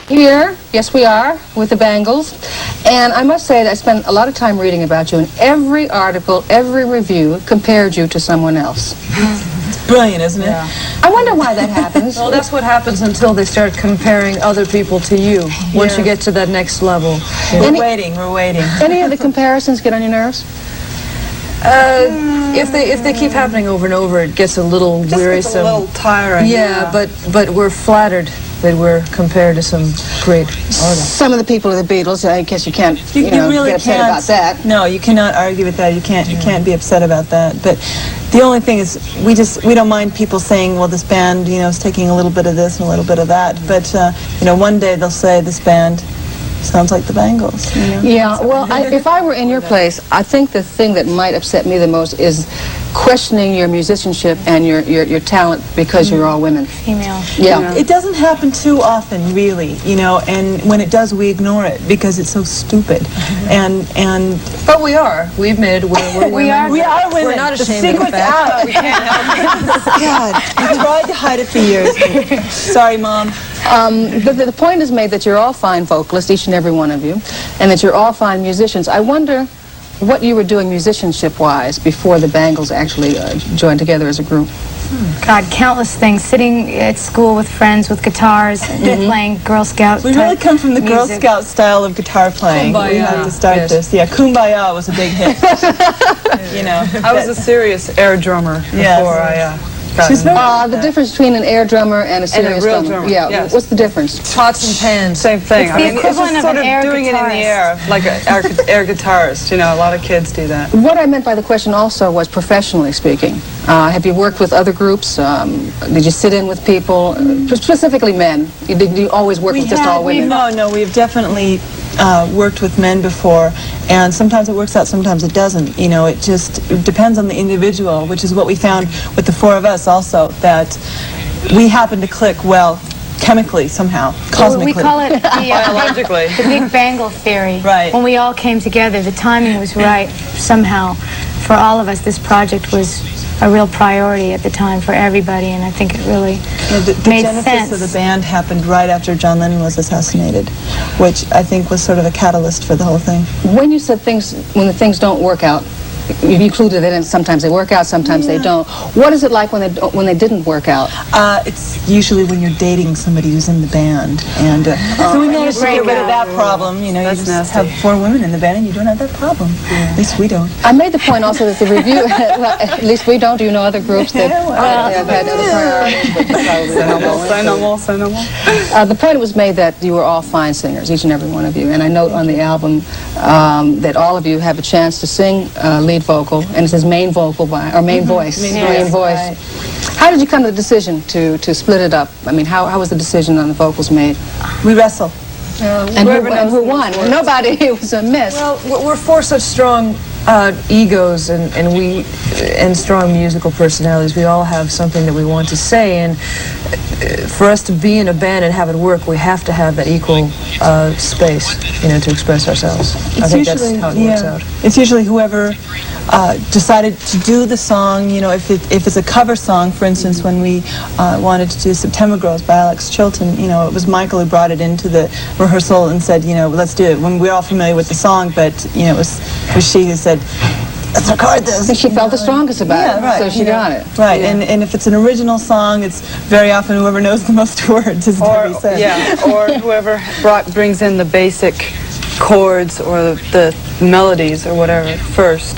here, yes we are, with the Bangles. And I must say that I spent a lot of time reading about you, and every article, every review compared you to someone else. It's brilliant, isn't it? Yeah. I wonder why that happens. Well, that's what happens until they start comparing other people to you, once you get to that next level. We're waiting. Any of the comparisons get on your nerves? If they keep happening over and over, it gets a little wearisome. A little tiring. Yeah, but we're flattered that we're compared to some great artists. Some of the people of the Beatles, I guess you can't You really get upset can't, about that. No, you cannot argue with that. You can't be upset about that. But the only thing is, we don't mind people saying, well, this band, is taking a little bit of this and a little bit of that. But one day they'll say this band sounds like the Bangles. Yeah, well, if I were in your place, I think the thing that might upset me the most is questioning your musicianship and your talent because you're all women. Female. Yeah. It doesn't happen too often, really, and when it does, we ignore it because it's so stupid. But we are. We admit we're women. We are women. We're not The ashamed of the secret's fact. out. We can't help it. God, I tried to hide it for years. Sorry, Mom. The point is made that you're all fine vocalists, each and every one of you, and that you're all fine musicians. I wonder what you were doing musicianship-wise before the Bangles actually joined together as a group. God, countless things. Sitting at school with friends with guitars, playing Girl Scout. We really come from the Girl music. Scout style of guitar playing. Kumbaya. We have to start this. Yeah, Kumbaya was a big hit. I was a serious air drummer before I got The difference between an air drummer and a serious real drummer. Yeah, Yes. what's the difference? Pots and pans. Same thing. It's the equivalent just of sort an of air doing it in the guitarist. air, like an air guitarist. A lot of kids do that. What I meant by the question also was professionally speaking. Have you worked with other groups? Did you sit in with people, specifically men? Did you always work with just all women? No, we've definitely worked with men before, and sometimes it works out, sometimes it doesn't. It just depends on the individual, which is what we found with the four of us also, that we happen to click well chemically somehow, cosmically. We call it Biologically. the Big Bangle Theory. Right. When we all came together, the timing was right somehow. For all of us, this project was a real priority at the time for everybody, and I think it really the made genesis sense. of the band happened right after John Lennon was assassinated, which I think was sort of a catalyst for the whole thing. When you said when the things don't work out, you included it, and sometimes they work out, sometimes they don't. What is it like when they didn't work out? It's usually when you're dating somebody who's in the band, and so we managed to get rid of that problem. You just have four women in the band, and you don't have that problem. At least we don't. I made the point also that the review, well, at least we don't. Do you know other groups that have had other priorities? But Say no more. the point was made that you were all fine singers, each and every one of you. And I note on the album that all of you have a chance to sing lead vocal, and it says main vocal main voice. Main voice. Right. How did you come to the decision to split it up? I mean, how was the decision on the vocals made? We wrestle. And who won? Well, nobody. It was a miss. Well, we're for such strong egos and strong musical personalities. We all have something that we want to say, and for us to be in a band and have it work, we have to have that equal space, to express ourselves. I think that's how it works out. It's usually whoever decided to do the song. If it's a cover song, for instance, when we wanted to do September Girls by Alex Chilton, it was Michael who brought it into the rehearsal and said, let's do it. When we're all familiar with the song, but it was she who said, let's record this. And she felt the strongest about it, right, so she got it. Right, and if it's an original song, it's very often whoever knows the most words, as Debbie said. Yeah, or whoever brings in the basic chords or the melodies or whatever first.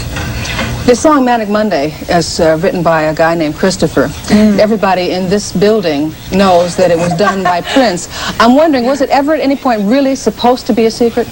The song Manic Monday is written by a guy named Christopher. Everybody in this building knows that it was done by Prince. I'm wondering, was it ever at any point really supposed to be a secret?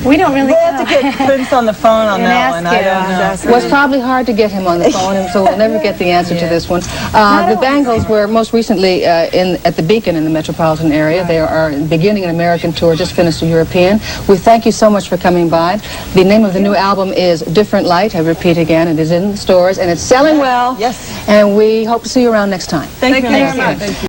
We don't really We'll have to get Prince on the phone on that one. I don't know. Well, it's probably hard to get him on the phone, and so we'll never get the answer to this one. The Bangles were most recently at the Beacon in the metropolitan area. They are beginning an American tour, just finished a European. We thank you so much for coming by. The name of the new album is Different Light. I repeat again, it is in the stores, and it's selling well. Yes. And we hope to see you around next time. Thank you very much.